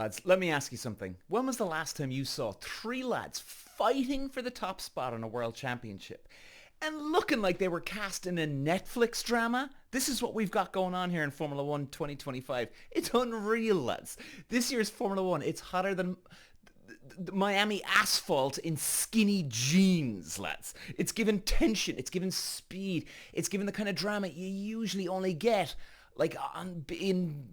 Lads, let me ask you something. When was the last time you saw three lads fighting for the top spot on a world championship and looking like they were cast in a Netflix drama? This is what we've got going on here in Formula 1 2025. It's unreal, lads. This year's Formula 1, it's hotter than the Miami asphalt in skinny jeans, lads. It's given tension, it's given speed, it's given the kind of drama you usually only get like in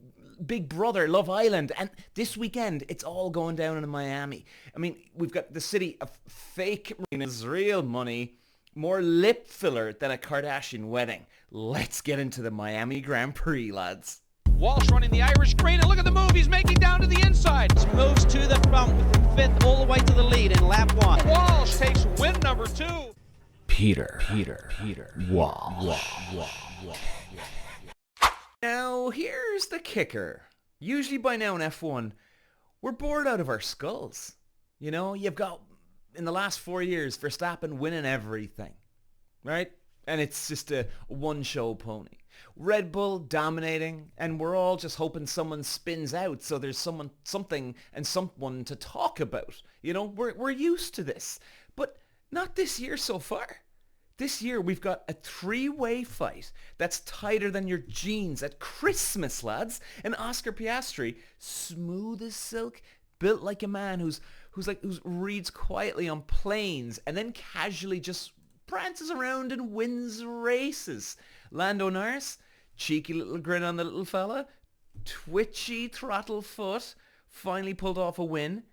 Big Brother, Love Island, and this weekend it's all going down in Miami. I mean, we've got the city of fake marinas, real money, more lip filler than a Kardashian wedding. Let's get into the Miami Grand Prix, lads. Walsh running the Irish green, and look at the move, he's making down to the inside. Moves to the front from fifth all the way to the lead in lap one. Walsh takes win number 2. Peter Walsh. Now, here's the kicker. Usually by now in F1, we're bored out of our skulls. You know, you've got, in the last 4 years, Verstappen winning everything, right? And it's just a one-show pony. Red Bull dominating, and we're all just hoping someone spins out so there's something and someone to talk about. You know, we're used to this. But not this year so far. This year we've got a three-way fight that's tighter than your jeans at Christmas, lads. And Oscar Piastri, smooth as silk, built like a man who reads quietly on planes and then casually just prances around and wins races. Lando Norris, cheeky little grin on the little fella, twitchy throttle foot, finally pulled off a win,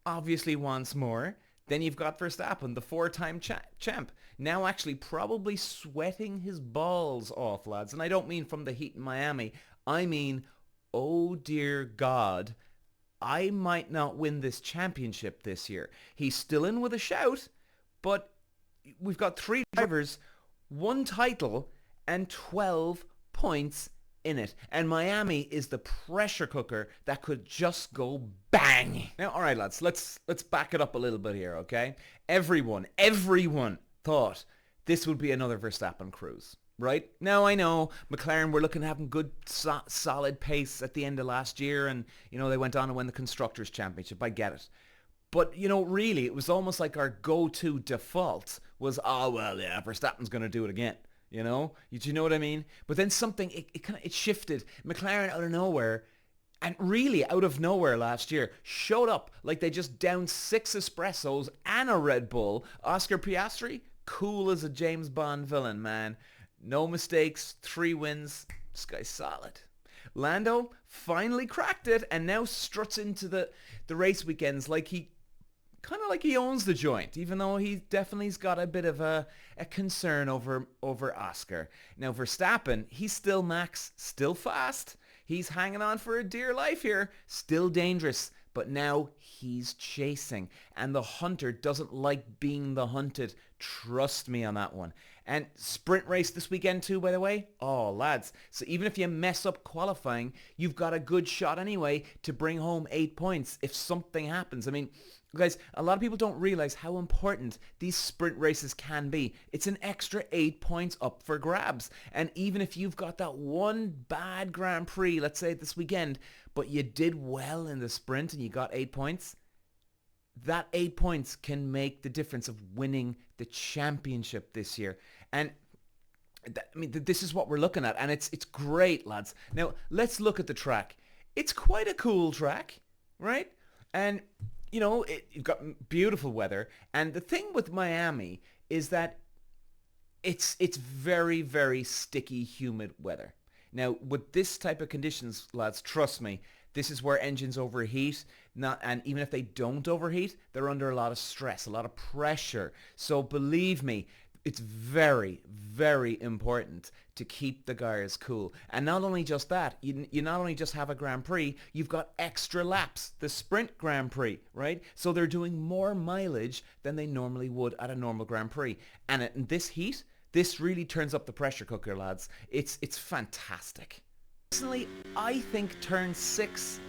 obviously once more. Then you've got Verstappen, the four-time champ, now actually probably sweating his balls off, lads. And I don't mean from the heat in Miami. I mean, oh dear God, I might not win this championship this year. He's still in with a shout, but we've got 3 drivers, 1 title, and 12 points in it. And Miami is the pressure cooker that could just go bang. Now, all right, lads, let's back it up a little bit here, okay? Everyone thought this would be another Verstappen cruise, right? Now, I know McLaren were looking at having good, solid pace at the end of last year, and, you know, they went on to win the Constructors' Championship. I get it. But, you know, really, it was almost like our go-to default was, oh, well, yeah, Verstappen's going to do it again. You know? Do you know what I mean? But then something, it shifted. McLaren out of nowhere, and really out of nowhere last year, showed up like they just downed 6 espressos and a Red Bull. Oscar Piastri, cool as a James Bond villain, man. No mistakes, 3 wins. This guy's solid. Lando finally cracked it and now struts into the race weekends like he owns the joint, even though he definitely's got a bit of a concern over Oscar. Now Verstappen, he's still Max, still fast. He's hanging on for a dear life here, still dangerous, but now he's chasing. And the hunter doesn't like being the hunted. Trust me on that one. And sprint race this weekend too, by the way. Oh, lads. So even if you mess up qualifying, you've got a good shot anyway to bring home 8 points if something happens. I mean, guys, a lot of people don't realize how important these sprint races can be. It's an extra 8 points up for grabs. And even if you've got that one bad Grand Prix, let's say this weekend, but you did well in the sprint and you got 8 points, that 8 points can make the difference of winning the championship this year. And this is what we're looking at, and it's great, lads. Now, let's look at the track. It's quite a cool track, right? And you know, you've got beautiful weather. And the thing with Miami is that it's very, very sticky, humid weather. Now, with this type of conditions, lads, trust me, this is where engines overheat. And even if they don't overheat, they're under a lot of stress, a lot of pressure. So believe me, it's very, very important to keep the guys cool. And not only just that, you not only just have a Grand Prix, you've got extra laps, the Sprint Grand Prix, right? So they're doing more mileage than they normally would at a normal Grand Prix. And in this heat, this really turns up the pressure cooker, lads. It's fantastic. Personally, I think turn 6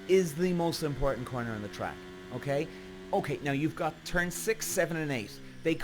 is the most important corner on the track, okay? Okay, now you've got turn 6, 7, and 8. They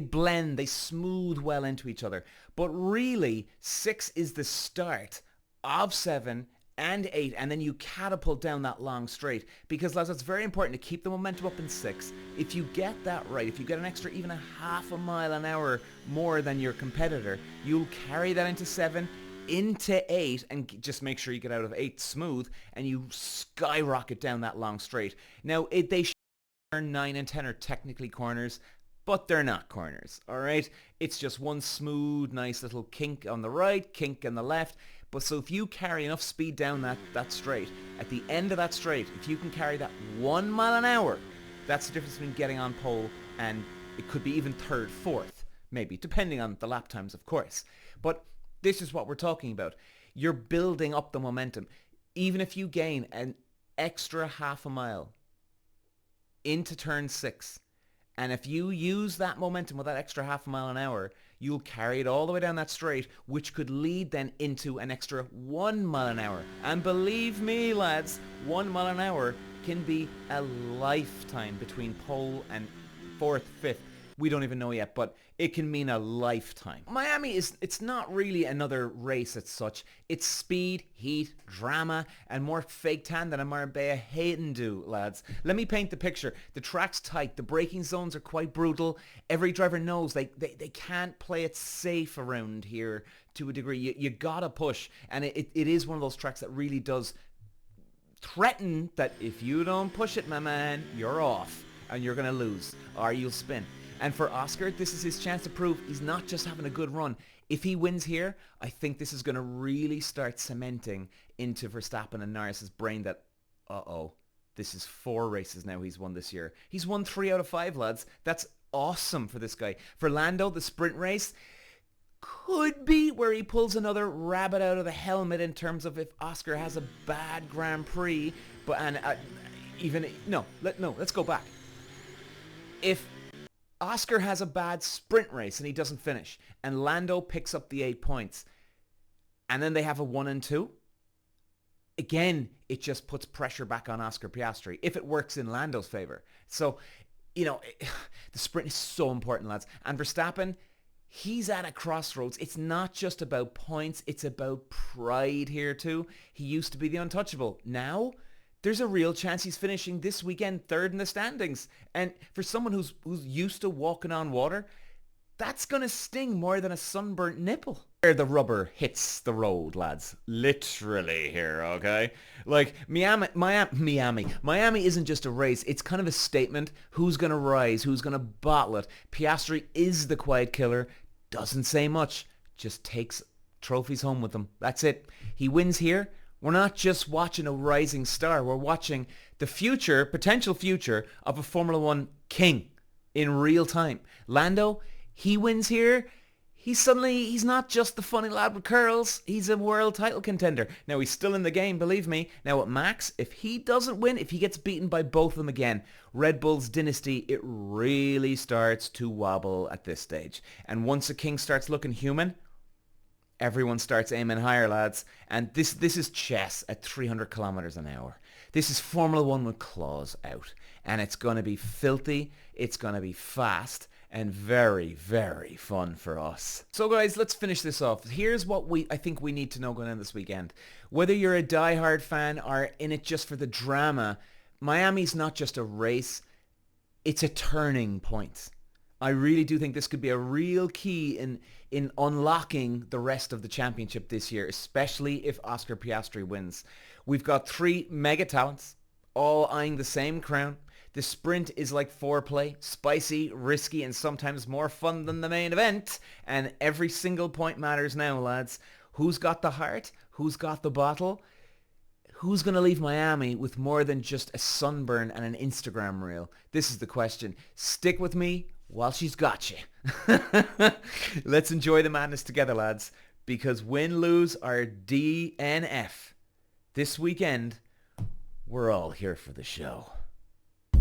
blend, they smooth well into each other. But really, 6 is the start of 7 and 8, and then you catapult down that long straight. Because, lads, it's very important to keep the momentum up in 6. If you get that right, if you get an extra even a half a mile an hour more than your competitor, you'll carry that into 7, into 8, and just make sure you get out of 8 smooth, and you skyrocket down that long straight. Now, they turn 9 and 10 are technically corners, but they're not corners, all right? It's just one smooth, nice little kink on the right, kink on the left. But so if you carry enough speed down that straight, at the end of that straight, if you can carry that 1 mile an hour, that's the difference between getting on pole and it could be even 3rd, 4th, maybe, depending on the lap times, of course. But this is what we're talking about. You're building up the momentum. Even if you gain an extra half a mile into turn 6, and if you use that momentum with that extra half a mile an hour, you'll carry it all the way down that straight, which could lead then into an extra 1 mile an hour. And believe me, lads, 1 mile an hour can be a lifetime between pole and 4th, 5th. We don't even know yet, but it can mean a lifetime. Miami it's not really another race as such. It's speed, heat, drama, and more fake tan than a Marbella Hayden do, lads. Let me paint the picture. The track's tight. The braking zones are quite brutal. Every driver knows they can't play it safe around here to a degree. You gotta push. And it is one of those tracks that really does threaten that if you don't push it, my man, you're off. And you're gonna lose. Or you'll spin. And for Oscar, this is his chance to prove he's not just having a good run. If he wins here, I think this is going to really start cementing into Verstappen and Norris's brain that, this is 4 races now he's won this year. He's won 3 out of 5, lads. That's awesome for this guy. For Lando, the sprint race could be where he pulls another rabbit out of the helmet in terms of if Oscar has a bad Grand Prix. Let's go back. If Oscar has a bad sprint race and he doesn't finish, and Lando picks up the 8 points, and then they have a 1 and 2, again, it just puts pressure back on Oscar Piastri if it works in Lando's favor. So, the sprint is so important, lads. And Verstappen, he's at a crossroads. It's not just about points, it's about pride here too. He used to be the untouchable. Now, there's a real chance he's finishing this weekend 3rd in the standings. And for someone who's used to walking on water, that's going to sting more than a sunburnt nipple. Where the rubber hits the road, lads. Literally here, okay? Like, Miami isn't just a race. It's kind of a statement. Who's going to rise? Who's going to bottle it? Piastri is the quiet killer. Doesn't say much. Just takes trophies home with him. That's it. He wins here. We're not just watching a rising star. We're watching the potential future of a Formula 1 king in real time. Lando, he wins here. He's not just the funny lad with curls. He's a world title contender. Now, he's still in the game, believe me. Now, with Max, if he doesn't win, if he gets beaten by both of them again, Red Bull's dynasty, it really starts to wobble at this stage. And once a king starts looking human, everyone starts aiming higher, lads. And this is chess at 300 kilometers an hour. This is Formula 1 with claws out. And it's going to be filthy. It's going to be fast. And very, very fun for us. So guys, let's finish this off. Here's what I think we need to know going in this weekend. Whether you're a diehard fan or in it just for the drama, Miami's not just a race. It's a turning point. I really do think this could be a real key in unlocking the rest of the championship this year, especially if Oscar Piastri wins. We've got 3 mega talents, all eyeing the same crown. The sprint is like foreplay, spicy, risky, and sometimes more fun than the main event. And every single point matters now, lads. Who's got the heart? Who's got the bottle? Who's going to leave Miami with more than just a sunburn and an Instagram reel? This is the question. Stick with me while she's got you. Let's enjoy the madness together, lads. Because win, lose, or DNF. This weekend, we're all here for the show.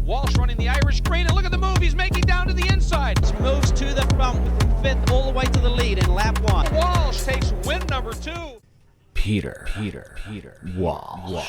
Walsh running the Irish green, and look at the move he's making down to the inside. Moves to the front from 5th all the way to the lead in lap 1. Walsh takes win number 2. Peter Walsh.